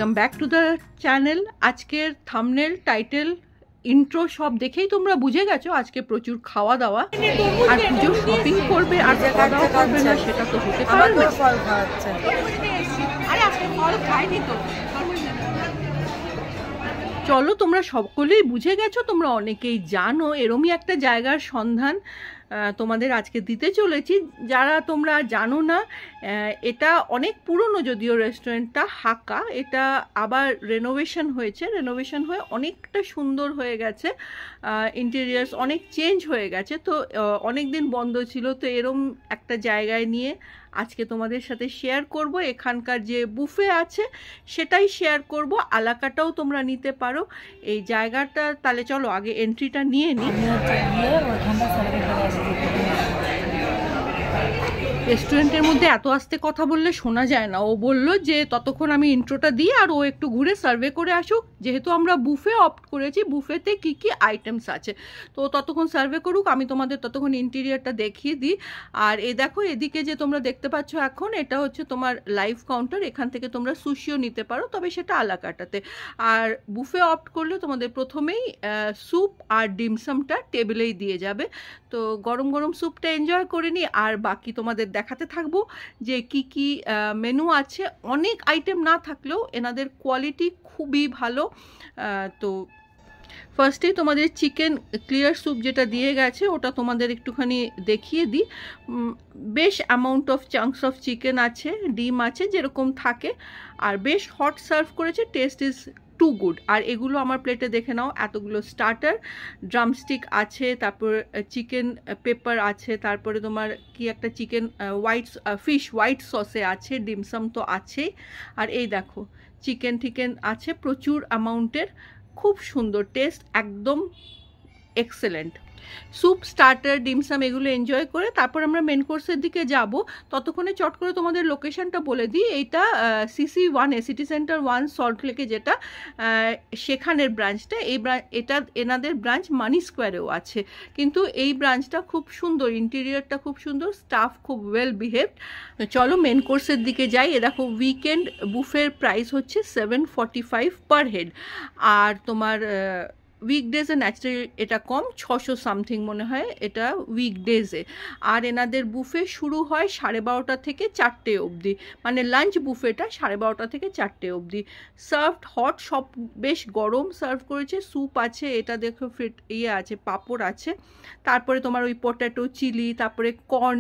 Welcome back to the channel. আজকের thumbnail, title, intro সব দেখেই তোমরা বুঝে গেছো আজকে প্রচুর খাওয়া দাওয়া আর পুজোর শপিং করবে আর খাওয়া দাওয়া করবে না সেটা তো হতে পারে না। চলো, তোমরা সকলেই বুঝে গেছো, তোমরা অনেকেই জানো এরমই একটা জায়গার সন্ধান তোমাদের আজকে দিতে চলেছি। যারা তোমরা জানো না, এটা অনেক পুরনো, যদিও রেস্টুরেন্টটা হাকা, এটা আবার রেনোভেশন হয়েছে, রেনোভেশন হয়ে অনেকটা সুন্দর হয়ে গেছে, ইন্টেরিয়ার্স অনেক চেঞ্জ হয়ে গেছে। তো অনেক দিন বন্ধ ছিল, তো এরম একটা জায়গায় নিয়ে আজকে তোমাদের সাথে শেয়ার করব। এখানকার যে বুফে আছে সেটাই শেয়ার করব, আলাকাটাও তোমরা নিতে পারো এই জায়গাটা। তাহলে চলো আগে এন্ট্রিটা নিয়ে নিই। রেস্টুরেন্টের মধ্যে এত আস্তে কথা বললে শোনা যায় না। ও বললো যে ততক্ষণ আমি ইন্ট্রোটা দিই আর ও একটু ঘুরে সার্ভে করে আসুক, যেহেতু আমরা বুফে অপ্ট করেছি, বুফেতে কি কি আইটেমস আছে। তো ততক্ষণ সার্ভে করুক, আমি তোমাদের ততক্ষণ ইন্টেরিয়ারটা দেখিয়ে দিই। আর এই দেখো, এদিকে যে তোমরা দেখতে পাচ্ছ এখন, এটা হচ্ছে তোমার লাইভ কাউন্টার। এখান থেকে তোমরা সুশিও নিতে পারো, তবে সেটা আলাকাটাতে। আর বুফে অপ্ট করলে তোমাদের প্রথমেই স্যুপ আর ডিমসামটা টেবিলেই দিয়ে যাবে। তো গরম গরম স্যুপটা এনজয় করে নিই, আর বাকি তোমাদের দেখাতে থাকবো যে কি কি মেনু আছে। অনেক আইটেম না থাকলেও এনাদের কোয়ালিটি খুবই ভালো। তো ফার্স্টেই তোমাদের চিকেন ক্লিয়ার স্যুপ যেটা দিয়ে গেছে ওটা তোমাদের একটুখানি দেখিয়ে দিই। বেশ amount of chunks of chicken আছে, ডিম আছে যেরকম থাকে, আর বেশ হট সার্ভ করেছে। Taste is too good. আর এগুলো আমার প্লেটে দেখে নাও, এতগুলো স্টার্টার, ড্রামস্টিক আছে, তারপর চিকেন পেপার আছে, তারপরে তোমার কি একটা চিকেন ফিশ হোয়াইট সসে আছে, ডিমসাম তো আছেই। আর এই দেখো চিকেন টিকেন আছে প্রচুর অ্যামাউন্টের, খুব সুন্দর টেস্ট, একদম এক্সেলেন্ট। স্যুপ, স্টার্টার, ডিমসাম এগুলো এনজয় করে তারপর আমরা মেন কোর্সের দিকে যাব। ততক্ষণে চট করে তোমাদের লোকেশনটা বলে দিই। এইটা CC1 সিটি সেন্টার 1 সল্টলেকে, যেটা সেখানের ব্রাঞ্চটা। এটা এনাদের ব্রাঞ্চ মানি স্কোয়ারেও আছে, কিন্তু এই ব্রাঞ্চটা খুব সুন্দর, ইন্টেরিয়ারটা খুব সুন্দর, স্টাফ খুব ওয়েল বিহেভড। চলো মেন কোর্সের দিকে যাই। এ দেখো, উইকেন্ড বুফের প্রাইস হচ্ছে 745 পার হেড, আর তোমার উইকডেজে ন্যাচারালি এটা কম, 600 সামথিং মনে হয় এটা উইকডেজে। আর এনাদের বুফে শুরু হয় 12:30 থেকে 4টে অবধি, মানে লাঞ্চ বুফেটা 12:30 থেকে 4টে অবধি। সার্ভড হট, সব বেশ গরম সার্ভ করেছে। স্যুপ আছে, এটা দেখো আছে, পাঁপড় আছে, তারপরে তোমার ওই পটেটো চিলি, তারপরে কর্ন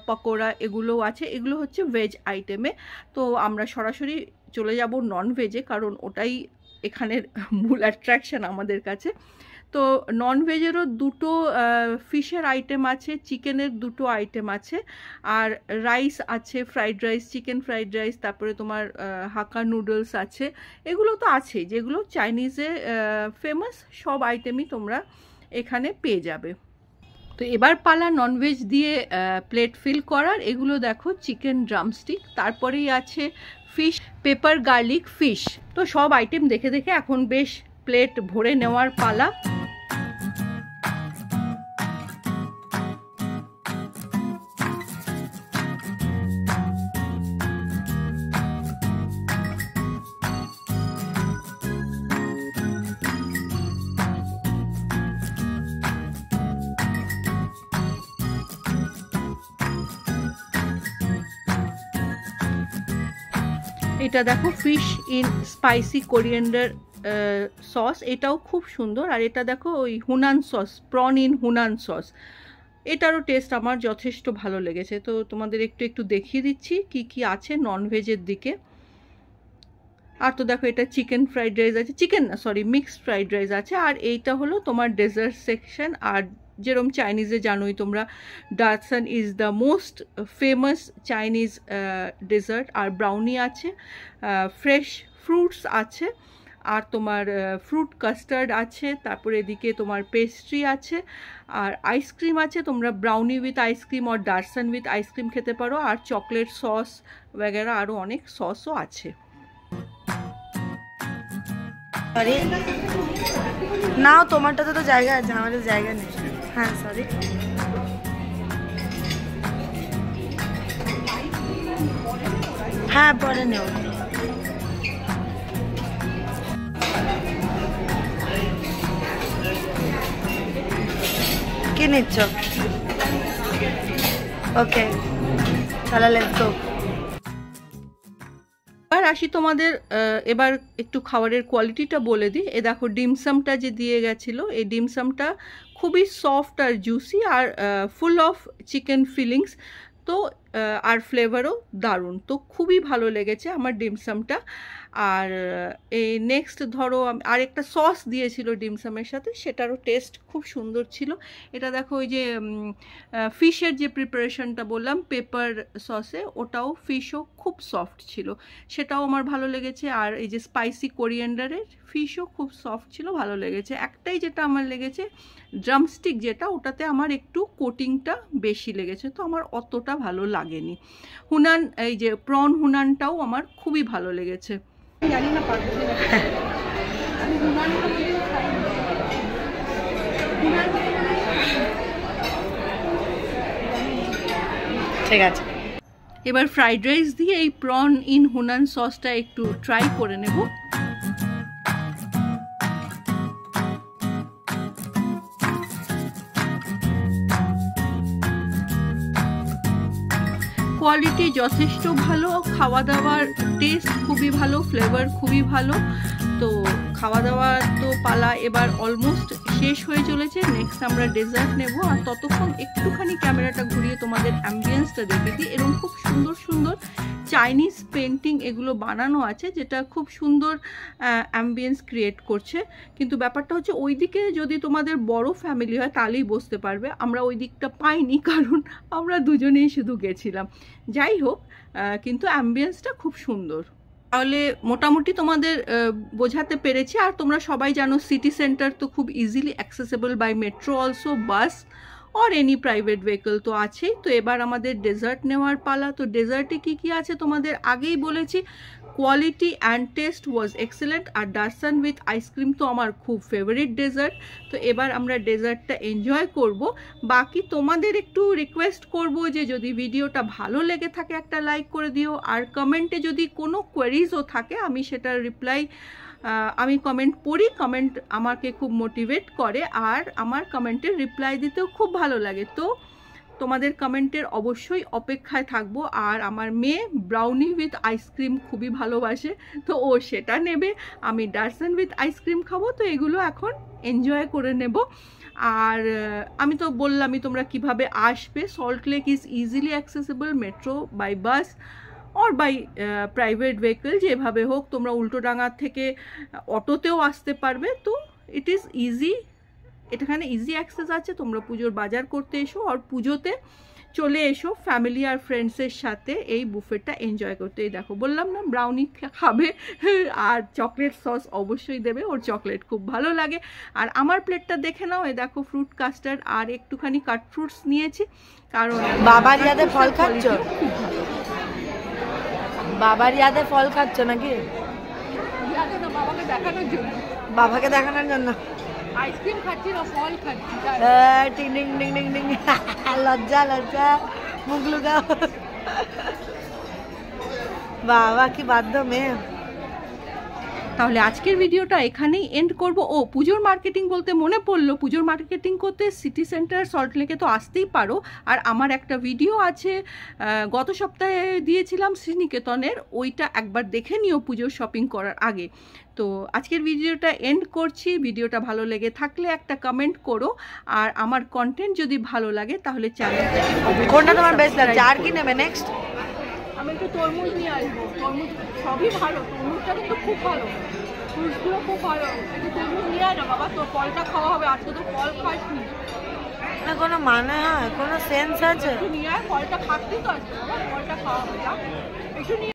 পকোড়া এগুলোও আছে। এগুলো হচ্ছে ভেজ আইটেমে। তো আমরা সরাসরি চলে যাব নন ভেজে, কারণ ওটাই এখানের মূল অ্যাট্রাকশন আমাদের কাছে। তো নন ভেজেরও দুটো ফিশের আইটেম আছে, চিকেনের দুটো আইটেম আছে, আর রাইস আছে, fried rice, chicken fried rice, তারপরে তোমার হাক্কা নুডলস আছে। এগুলো তো আছেই, যেগুলো চাইনিজে ফেমাস, সব আইটেমই তোমরা এখানে পেয়ে যাবে। তো এবার পালা ননভেজ দিয়ে প্লেট ফিল করার। এগুলো দেখো চিকেন ড্রামস্টিক, তারপরেই আছে ফিশ পেপার গার্লিক ফিশ। তো সব আইটেম দেখে দেখে এখন বেশ প্লেট ভরে নেওয়ার পালা। এটা দেখো fish in spicy coriander sauce, এটাও খুব সুন্দর। আর এটা দেখো ওই Hunan sauce, prawn in Hunan sauce, এটারও টেস্ট আমার যথেষ্ট ভালো লেগেছে। তো তোমাদের একটু দেখিয়ে দিচ্ছি কি কি আছে ননভেজের দিকে। আর তো দেখো, এটা চিকেন ফ্রাইড রাইস আছে, মিক্সড ফ্রাইড রাইস আছে। আর এইটা হলো তোমার ডেজার্ট সেকশন। আর যেরকম চাইনিজে জানোই তোমরা, ডাটসান is the most famous Chinese dessert. আর ব্রাউনি আছে, ফ্রেশ ফ্রুটস আছে, আর তোমার ফ্রুট কাস্টার্ড আছে, তারপরে এদিকে তোমার পেস্ট্রি আছে, আর আইসক্রিম আছে। তোমরা ব্রাউনি উইথ আইসক্রিম আর ডাটসান উইথ আইসক্রিম খেতে পারো, আর চকলেট সস वगैरह আরও অনেক সসও আছে। নাও তোমারটাতে তো জায়গা আছে, আমাদের জায়গা নেই। হ্যাঁ সরি, হ্যাঁ পরে নেও। নিচ্ছ? ওকে, তাহলে লেটস গো। এবার আসি তোমাদের, এবার একটু খাবারের কোয়ালিটিটা বলে দিই। এ দেখো ডিমসামটা যে দিয়ে গেছিলো, এই ডিমসামটা খুবই সফট আর জুসি আর ফুল অফ চিকেন ফিলিংস, তো আর ফ্লেভারও দারুণ, তো খুবই ভালো লেগেছে আমার ডিমসামটা। আর এই নেক্সট ধরো আরেকটা সস দিয়েছিল ডিমসামের সাথে, সেটারও টেস্ট খুব সুন্দর ছিল। এটা দেখো ওই যে ফিশের যে প্রিপারেশনটা বললাম পেপার সসে, ওটাও ফিশও খুব সফট ছিল, সেটাও আমার ভালো লেগেছে। আর এই যে স্পাইসি কোরিয়েন্ডারের ফিশও খুব সফট ছিল, ভালো লেগেছে। একটাই যেটা আমার লেগেছে ড্রামস্টিক যেটা, ওটাতে আমার একটু কোটিংটা বেশি লেগেছে, তো আমার অতটা ভালো লাগেনি। হুনান, এই যে প্রন হুনানটাও আমার খুবই ভালো লেগেছে। জানি না ঠিক আছে। এবার ফ্রাইড রাইস দিয়ে এই প্রন ইন হুনান সসটা একটু ট্রাই করে নেব। কোয়ালিটি যথেষ্ট ভালো, খাওয়া দাওয়ার টেস্ট খুবই ভালো, ফ্লেভার খুবই ভালো। তো খাওয়া দাওয়া তো পালা এবার অলমোস্ট শেষ হয়ে চলেছে, নেক্সট আমরা ডেজার্ট নেব। আর ততক্ষণ একটুখানি ক্যামেরাটা ঘুরিয়ে তোমাদের অ্যাম্বিয়েন্সটা দেখে দিই। এরকম খুব সুন্দর সুন্দর চাইনিজ পেন্টিং এগুলো বানানো আছে, যেটা খুব সুন্দর অ্যাম্বিয়েন্স ক্রিয়েট করছে। কিন্তু ব্যাপারটা হচ্ছে ওই দিকে যদি তোমাদের বড় ফ্যামিলি হয় তাহলেই বসতে পারবে, আমরা ওই দিকটা পাইনি, কারণ আমরা দুজনেই শুধু গেছিলাম। যাই হোক, কিন্তু অ্যাম্বিয়েন্সটা খুব সুন্দর। তাহলে মোটামুটি তোমাদের বোঝাতে পেরেছি। আর তোমরা সবাই জানো সিটি সেন্টার তো খুব easily accessible by metro also, bus or any private vehicle तो आछेई। तो एबार आमादेर डेजार्ट नेওয়ার पाला। तो डेजार्टे की की आछे तोमादेर आगेई बोलेছি, quality and taste was excellent. और डार्सन उइथ आइसक्रीम तो आमार खूब फेवरेट डेजार्ट। तो एबार आमरा डेजार्टटा एनजय करब। बाकी तोमादेर एकटू रिक्वेस्ट करब जे जदि भिडियोटा भालो लेगे थाके एकटा लाइक करे दिओ। और कमेंटे जदि कोनो क्वेरिजও থাকে আমি সেটার রিপ্লাই আমি কমেন্ট পড়ি, কমেন্ট আমাকে খুব মোটিভেট করে আর আমার কমেন্টের রিপ্লাই দিতেও খুব ভালো লাগে। তো তোমাদের কমেন্টের অবশ্যই অপেক্ষায় থাকবো। আর আমার মেয়ে ব্রাউনি উইথ আইসক্রিম খুবই ভালোবাসে, তো ও সেটা নেবে, আমি ডারসান উইথ আইসক্রিম খাবো। তো এগুলো এখন এনজয় করে নেব। আর আমি তো বললামই তোমরা কিভাবে আসবে। Salt Lake is easily accessible metro by bus और बाई प्राइवेट व्हीकल, যেভাবে হোক তোমরা উল্টোডাঙ্গা থেকে অটোতেও আসতে পারবে। তো ইট ইজ ইজি, এখানে ইজি অ্যাক্সেস আছে। তোমরা পুজোর বাজার করতে এসো আর পুজোতে চলে এসো ফ্যামিলি আর ফ্রেন্ডসের সাথে এই বুফেটটা এনজয় করতে। এই দেখো বললাম না ব্রাউনি খাবে আর চকলেট সস অবশ্যই দেবে, ওর চকলেট খুব ভালো লাগে। আর আমার প্লেটটা দেখে নাও, এই দেখো ফ্রুট কাস্টার্ড আর একটুখানি কাট ফ্রুটস নিয়েছি, কারণ বাবার ইয়াদে ফল খাচ্ছ, বাবার ইয়াদে ফল খাচ্ছ নাকি? বাবাকে দেখানোর জন্য, বাবাকে দেখানোর জন্য আইসক্রিম খাচ্ছি না, ফল খাচ্ছি। টিং টিং টিং টিং টিং, লজ্জা লজ্জা, মুখ লুকাও। বাবা কি বাধ্য মেয়ে। তাহলে আজকের ভিডিওটা এখানেই এন্ড করব। ও পুজোর মার্কেটিং বলতে মনে পড়লো, পুজোর মার্কেটিং করতে সিটি সেন্টার সল্ট লেকে তো আসতেই পারো। আর আমার একটা ভিডিও আছে গত সপ্তাহে দিয়েছিলাম শ্রীনিকেতনের, ওইটা একবার দেখে নিও পুজোর শপিং করার আগে। তো আজকের ভিডিওটা এন্ড করছি। ভিডিওটা ভালো লেগে থাকলে একটা কমেন্ট করো। আর আমার কন্টেন্ট যদি ভালো লাগে তাহলে চ্যানেলটাকে কোনটা তোমার বেস্ট লাগছে আর কি নেবে নেক্সট? আমি একটু তরমুজ নিয়ে আসবো। তরমুজ সবই ভালো, তরমুজটা কিন্তু খুব ভালো, ফ্রুটসগুলো খুব ভালো। একটু তরমুজ নিয়ে আয় না বাবা, তোর ফলটা খাওয়া হবে। আজকে তো ফল খাসনি না, কোনো মানে হয়, কোনো সেন্স আছে? একটু নিয়ে আয়, ফলটা খাচ্ছি তো আজকে, ফলটা খাওয়া হবে। একটু নিয়ে